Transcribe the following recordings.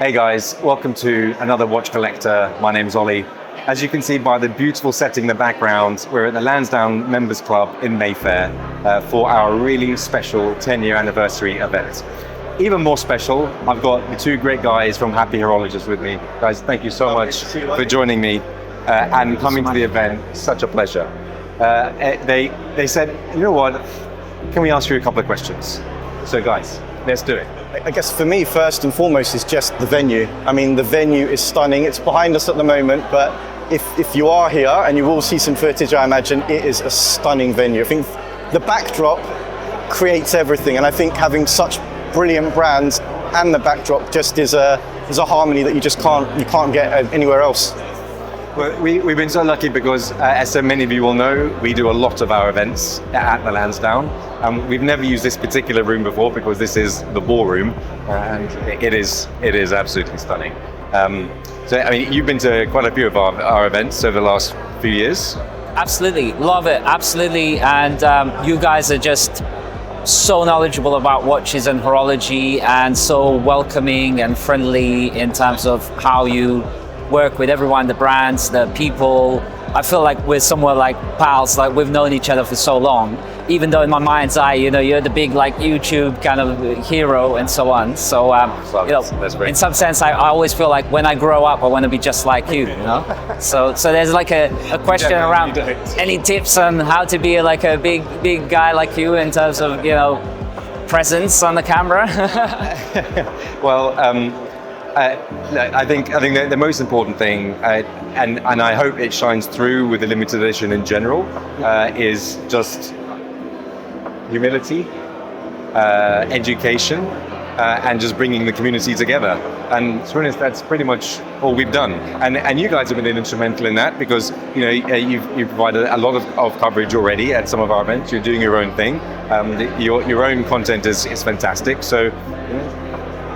Hey guys, welcome to another Watch Collector. My name's Ollie. As you can see by the beautiful setting in the background, we're at the Lansdowne Members Club in Mayfair for our really special 10-year anniversary event. Even more special, I've got the two great guys from Happy Horologists with me. Guys, thank you so much for joining me and coming to the event. Such a pleasure. They said, you know what, can we ask you a couple of questions? So guys, let's do it. I guess for me, first and foremost, is just the venue. I mean, the venue is stunning. It's behind us at the moment, but if you are here, and you will see some footage, I imagine, it is a stunning venue. I think the backdrop creates everything, and I think having such brilliant brands and the backdrop just is a harmony that you can't get anywhere else. Well, we've been so lucky because, as so many of you will know, we do a lot of our events at the Lansdowne. We've never used this particular room before because this is the ballroom, and it is absolutely stunning. So, I mean, you've been to quite a few of our events over the last few years. Absolutely, love it, absolutely. And you guys are just so knowledgeable about watches and horology, and so welcoming and friendly in terms of how you work with everyone, the brands, the people. I feel like we're somewhere like pals, like we've known each other for so long, even though in my mind's eye, you know, you're the big like YouTube kind of hero and so on. So, you know, in some sense, I always feel like when I grow up, I want to be just like you, you know? So there's like a question around any tips on how to be like a big guy like you in terms of, you know, presence on the camera? Well, I think the most important thing, and I hope it shines through with the limited edition in general, is just humility, education, and just bringing the community together. And to be honest, that's pretty much all we've done. And you guys have been instrumental in that because you've provided a lot of coverage already at some of our events. You're doing your own thing. Your own content is fantastic. So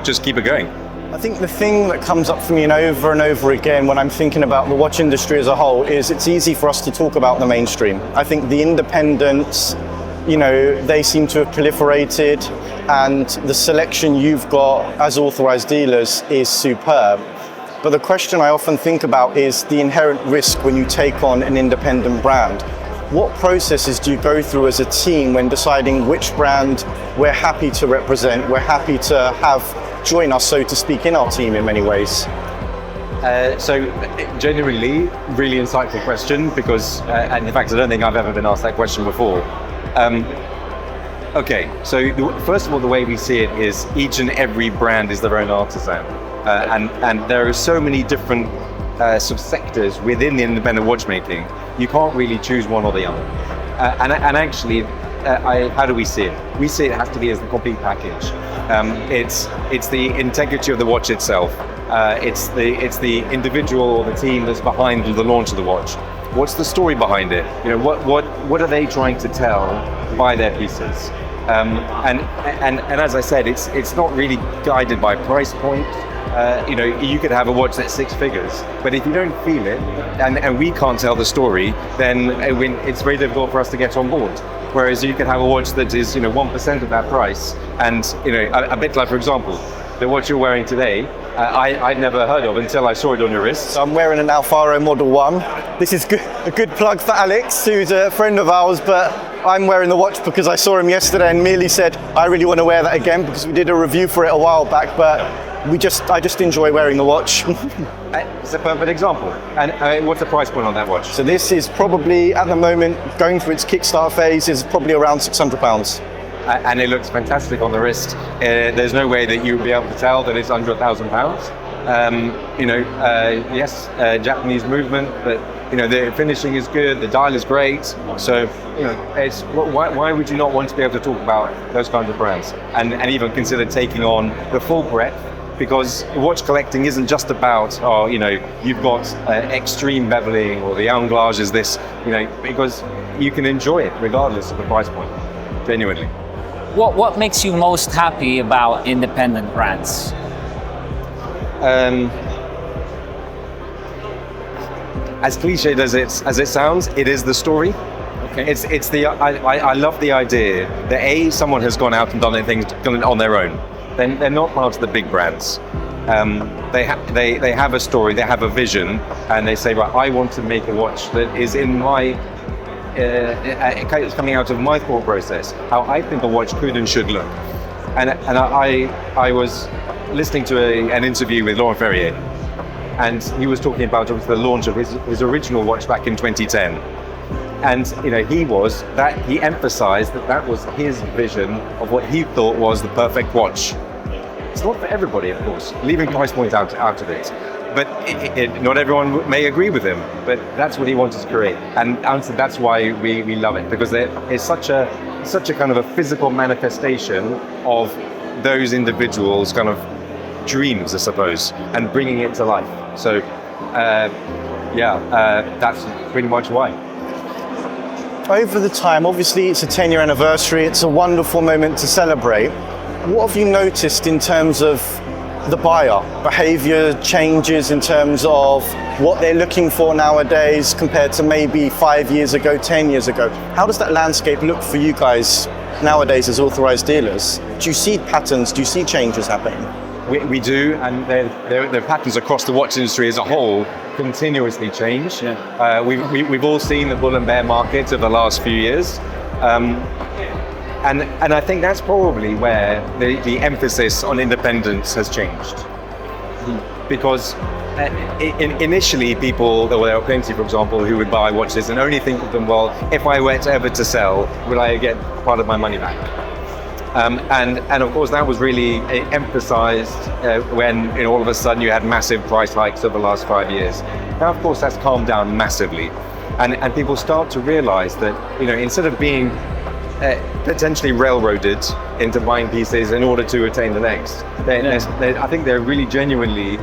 just keep it going. I think the thing that comes up for me over and over again when I'm thinking about the watch industry as a whole is it's easy for us to talk about the mainstream. I think the independents, you know, they seem to have proliferated, and the selection you've got as authorized dealers is superb. But the question I often think about is the inherent risk when you take on an independent brand. What processes do you go through as a team when deciding which brand we're happy to represent, we're happy to have join us, so to speak, in our team in many ways? So genuinely, really insightful question because, and in fact, I don't think I've ever been asked that question before. Okay, so first of all, the way we see it is each and every brand is their own artisan. And there are so many different subsectors within the independent watchmaking, you can't really choose one or the other. And actually, how do we see it? We see it has to be as the complete package. It's the integrity of the watch itself. It's the individual or the team that's behind the launch of the watch. What's the story behind it? You know, what are they trying to tell by their pieces? And as I said, it's not really guided by price point. You know, you could have a watch that's 6 figures, but if you don't feel it, and we can't tell the story, then it's very difficult for us to get on board. Whereas you could have a watch that is, 1% of that price, and a bit like, for example, the watch you're wearing today, I'd never heard of until I saw it on your wrist. So I'm wearing an Alfaro Model 1. This is a good plug for Alex, who's a friend of ours, but I'm wearing the watch because I saw him yesterday and merely said, I really want to wear that again because we did a review for it a while back, but I just enjoy wearing the watch. It's a perfect example. And what's the price point on that watch? So this is probably, at the moment, going through its Kickstart phase, is probably around £600. And it looks fantastic on the wrist. There's no way that you'll be able to tell that it's under £1,000. Yes, Japanese movement, but the finishing is good, the dial is great. So it's why would you not want to be able to talk about those kinds of brands and even consider taking on the full breadth? Because watch collecting isn't just about, you've got extreme beveling or the anglage is this, because you can enjoy it regardless of the price point, genuinely. What makes you most happy about independent brands? As cliched as it sounds, it is the story. Okay. It's the I love the idea that someone has gone out and done things on their own. They're not part of the big brands. they have a story, they have a vision, and they say, right, I want to make a watch that is in my it's coming out of my thought process, how I think a watch could and should look. And I was listening to an interview with Laurent Ferrier, and he was talking about the launch of his original watch back in 2010. And he emphasized that was his vision of what he thought was the perfect watch. It's not for everybody, of course, leaving price points out of it. But not everyone may agree with him, but that's what he wanted to create. And that's why we love it, because it's such a kind of a physical manifestation of those individuals' kind of dreams, I suppose, and bringing it to life. So, that's pretty much why. Over the time, obviously it's a 10-year anniversary, it's a wonderful moment to celebrate. What have you noticed in terms of the buyer? Behavior changes in terms of what they're looking for nowadays compared to maybe 5 years ago, 10 years ago. How does that landscape look for you guys nowadays as authorized dealers? Do you see patterns? Do you see changes happening? We do, and the patterns across the watch industry as a whole continuously change. Yeah. We've all seen the bull and bear market of the last few years. And I think that's probably where the emphasis on independence has changed. Because initially people, there were plenty, for example, who would buy watches and only think of them, well, if I were ever to sell, would I get part of my money back? And of course that was really emphasized when all of a sudden you had massive price hikes over the last 5 years. Now of course that's calmed down massively. And people start to realize that, instead of being potentially railroaded into buying pieces in order to attain the next. I think they're really genuinely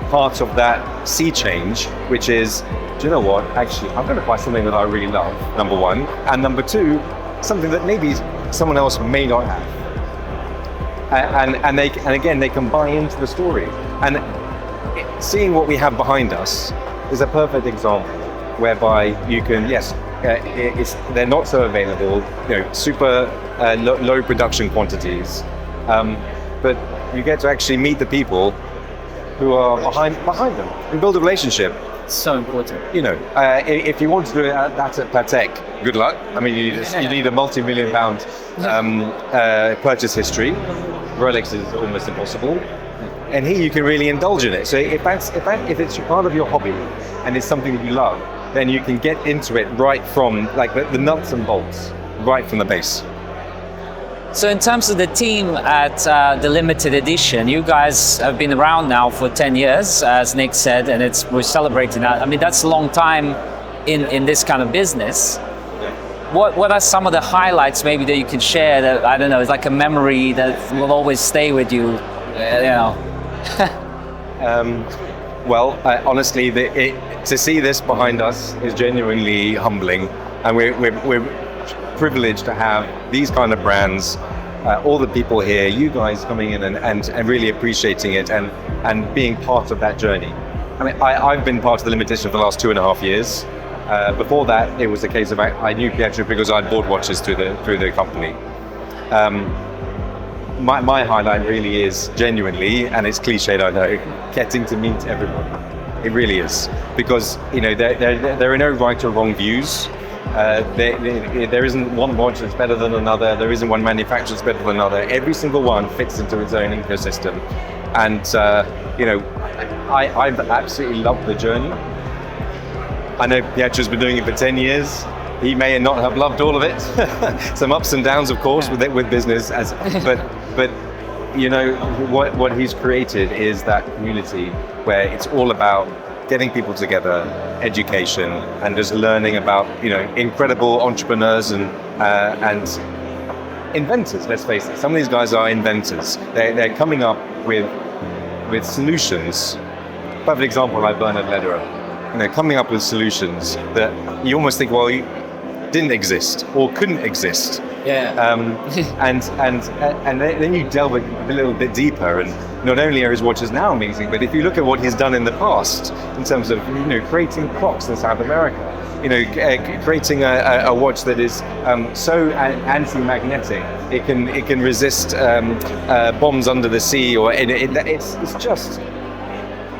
part of that sea change, which is, do you know what? Actually, I'm going to buy something that I really love, number one. And number two, something that maybe someone else may not have. And again, they can buy into the story. And seeing what we have behind us is a perfect example whereby you can, they're not so available, super low production quantities, but you get to actually meet the people who are behind them and build a relationship. So important. If you want to do that at Patek, good luck. I mean, you need a multi-million pound purchase history. Rolex is almost impossible. And here you can really indulge in it. So if it's part of your hobby and it's something that you love, then you can get into it right from the nuts and bolts, right from the base. So in terms of the team at the limited edition, you guys have been around now for 10 years, as Nick said, and we're celebrating that. I mean, that's a long time in this kind of business. What are some of the highlights maybe that you can share that, I don't know, it's like a memory that will always stay with you, honestly, to see this behind us is genuinely humbling, and we're privileged to have these kind of brands, all the people here, you guys coming in and really appreciating it and being part of that journey. I mean, I've been part of the limited edition for the last 2.5 years. Before that, it was a case of I knew Pietro because I'd bought watches through the company. My highlight really is genuinely, and it's cliched, I know, getting to meet everybody. It really is, because there are no right or wrong views. There isn't one watch that's better than another. There isn't one manufacturer that's better than another. Every single one fits into its own ecosystem, and I've absolutely loved the journey. I know Pietro's been doing it for 10 years. He may not have loved all of it. Some ups and downs, of course, with business. But what he's created is that community where it's all about getting people together, education, and just learning about incredible entrepreneurs and inventors. Let's face it, some of these guys are inventors. They're coming up with solutions. Perfect example, like Bernard Lederer. Coming up with solutions that you almost think, well, didn't exist or couldn't exist. Yeah. And then you delve a little bit deeper, and not only are his watches now amazing, but if you look at what he's done in the past in terms of creating clocks in South America, creating a watch that is so anti-magnetic, it can resist bombs under the sea, or it's just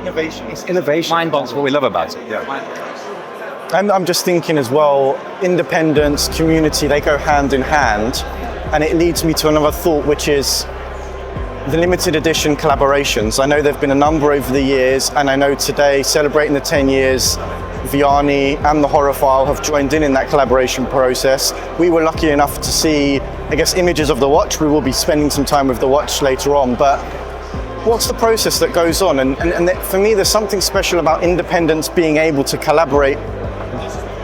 innovation. It's innovation. That's what we love about it. Yeah. And I'm just thinking as well, independence, community, they go hand in hand. And it leads me to another thought, which is the limited edition collaborations. I know there have been a number over the years, and I know today, celebrating the 10 years, Vianney and the Horophile have joined in that collaboration process. We were lucky enough to see, I guess, images of the watch. We will be spending some time with the watch later on, but what's the process that goes on? And for me, there's something special about independence being able to collaborate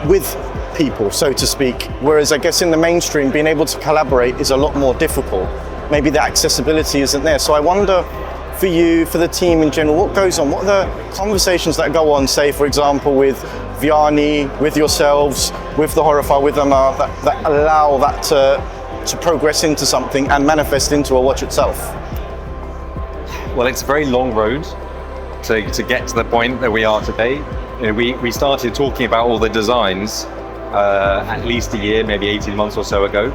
with people, so to speak. Whereas I guess in the mainstream, being able to collaborate is a lot more difficult. Maybe the accessibility isn't there. So I wonder, for you, for the team in general, what goes on? What are the conversations that go on, say, for example, with Vianney, with yourselves, with the Horophile, with Amar, that allow that to progress into something and manifest into a watch itself? Well, it's a very long road to get to the point that we are today. You know, we started talking about all the designs at least a year, maybe 18 months or so ago.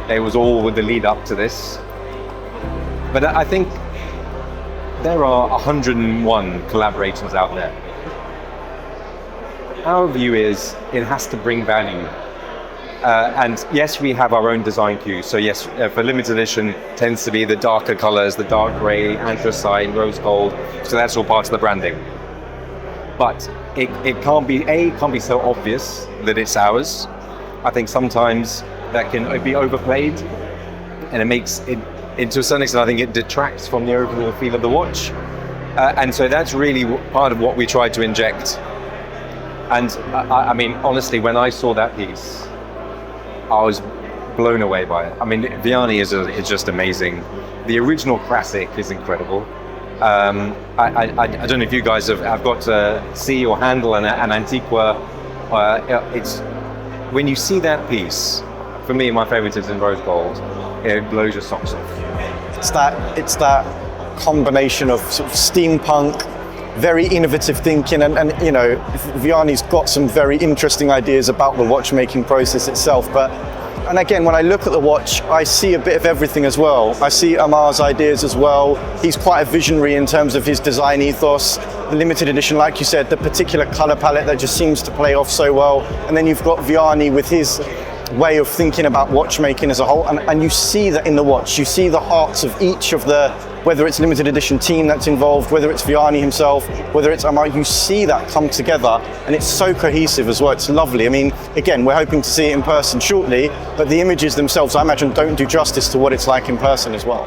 It was all with the lead up to this. But I think there are 101 collaborations out there. Our view is it has to bring value. And yes, we have our own design cues. So yes, for limited edition, tends to be the darker colors, the dark gray, anthracite, rose gold. So that's all part of the branding. But it can't be so obvious that it's ours. I think sometimes that can be overplayed, and it makes it, to a certain extent, I think it detracts from the overall feel of the watch. And so that's really part of what we try to inject. And I mean, honestly, when I saw that piece, I was blown away by it. I mean, Vianney is just amazing. The original classic is incredible. I don't know if you guys have got to see or handle an Antiqua. It's when you see that piece. For me, my favorite is in rose gold. It blows your socks off. It's that combination of sort of steampunk, very innovative thinking, and you know, Vianney's got some very interesting ideas about the watchmaking process itself. And again, when I look at the watch, I see a bit of everything as well. I see Amar's ideas as well. He's quite a visionary in terms of his design ethos. The limited edition, like you said, the particular color palette that just seems to play off so well. And then you've got Vianney with his way of thinking about watchmaking as a whole. And you see that in the watch. You see the hearts of each of the, whether it's limited edition team that's involved, whether it's Vianney himself, whether it's Amar, you see that come together, and it's so cohesive as well. It's lovely. I mean, again, we're hoping to see it in person shortly, but the images themselves, I imagine, don't do justice to what it's like in person as well.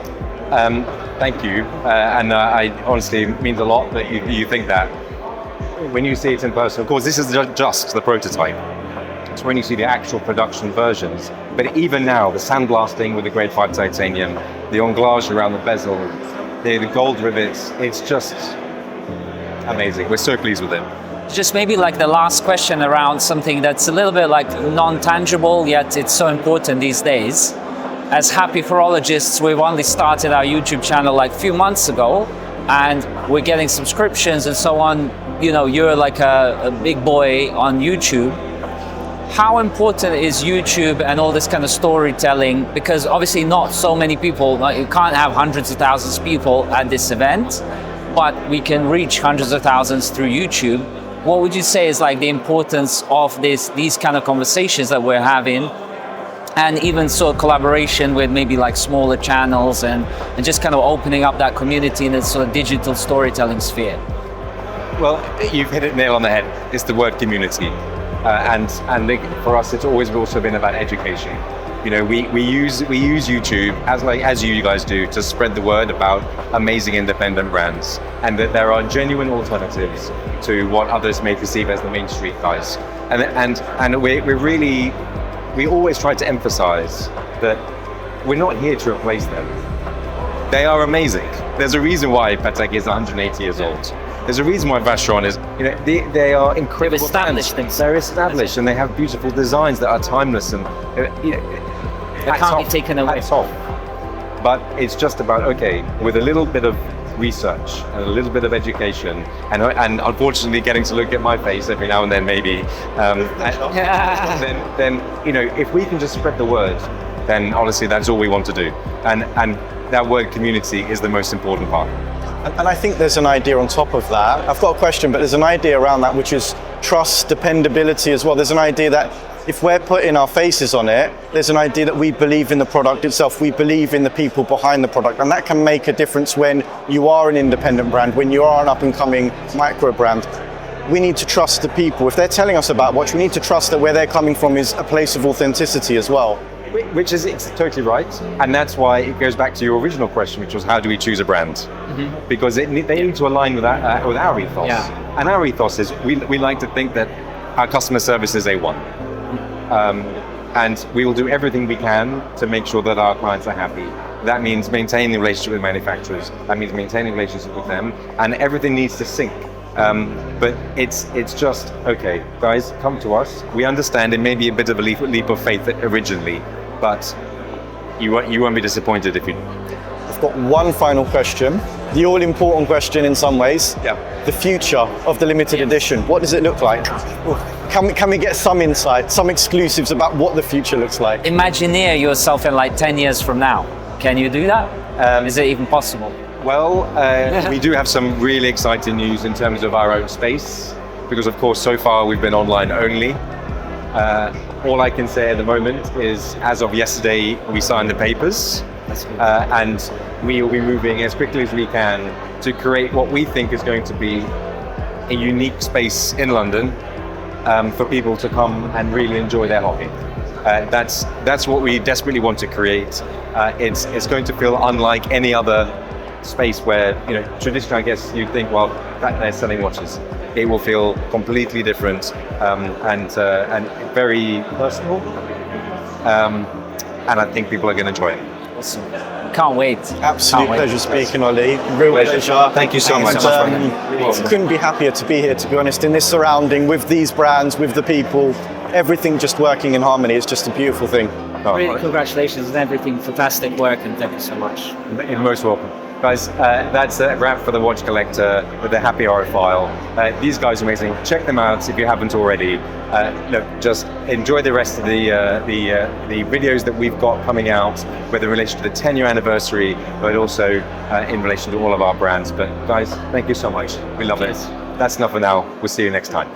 Thank you, and I honestly, it means a lot that you think that. When you see it in person, of course, this is just the prototype. It's when you see the actual production versions. But even now, the sandblasting with the grade 5 titanium, the englage around the bezel, the gold rivets, it's just amazing. We're so pleased with it. Just maybe like the last question around something that's a little bit like non-tangible, yet it's so important these days. As Happy Horologists, we've only started our YouTube channel like a few months ago, and we're getting subscriptions and so on. You know, you're like a big boy on YouTube. How important is YouTube and all this kind of storytelling? Because obviously not so many people, like you can't have hundreds of thousands of people at this event, but we can reach hundreds of thousands through YouTube. What would you say is like the importance of these kind of conversations that we're having, and even sort of collaboration with maybe like smaller channels and just kind of opening up that community in a sort of digital storytelling sphere? Well, you've hit it nail on the head. It's the word community. And for us, it's always also been about education. You know, we use YouTube as you guys do to spread the word about amazing independent brands, and that there are genuine alternatives to what others may perceive as the main street guys. And we always try to emphasize that we're not here to replace them. They are amazing. There's a reason why Patek is 180 years old. There's a reason why Vacheron is, you know, they are incredible. They've established things. They're established, and they have beautiful designs that are timeless, and you know, they can't be taken away. But it's just about, okay, with a little bit of research and a little bit of education, and unfortunately getting to look at my face every now and then, maybe, then you know, if we can just spread the word, then honestly, that's all we want to do, and that word community is the most important part. And I think there's an idea on top of that. I've got a question, but there's an idea around that, which is trust, dependability as well. There's an idea that if we're putting our faces on it, there's an idea that we believe in the product itself. We believe in the people behind the product. And that can make a difference when you are an independent brand, when you are an up-and-coming micro brand. We need to trust the people. If they're telling us about watch, we need to trust that where they're coming from is a place of authenticity as well. Which is, it's totally right. And that's why it goes back to your original question, which was how do we choose a brand? Because they need to align with our ethos. Yeah. And our ethos is we like to think that our customer service is A1. And we will do everything we can to make sure that our clients are happy. That means maintaining the relationship with manufacturers. That means maintaining the relationship with them. And everything needs to sync. But it's just, okay, guys, come to us. We understand it may be a bit of a leap of faith originally, but you won't be disappointed if you... I've got one final question, the all-important question in some ways. Yeah. The future of the limited edition. What does it look like? Can we get some insight, some exclusives about what the future looks like? Imagineer yourself in like 10 years from now. Can you do that? Is it even possible? Well, we do have some really exciting news in terms of our own space, because of course so far we've been online only. All I can say at the moment is, as of yesterday, we signed the papers, and we will be moving as quickly as we can to create what we think is going to be a unique space in London for people to come and really enjoy their hobby. That's what we desperately want to create. It's going to feel unlike any other space where, traditionally, I guess you'd think, well, that they're selling watches. It will feel completely different and very personal. And I think people are going to enjoy it. Awesome. Can't wait. Absolute pleasure speaking, Ollie. Real pleasure. Thank you so much. Couldn't be happier to be here, to be honest, in this surrounding, with these brands, with the people, everything just working in harmony. It's just a beautiful thing. Really, congratulations on everything. Fantastic work, and thank you so much. You're most welcome. Guys, that's a wrap for the Watch Collector with the Happy Horophile. These guys are amazing. Check them out if you haven't already. Just enjoy the rest of the videos that we've got coming out, with in relation to the 10-year anniversary, but also in relation to all of our brands. But guys, thank you so much. We love it. That's enough for now. We'll see you next time.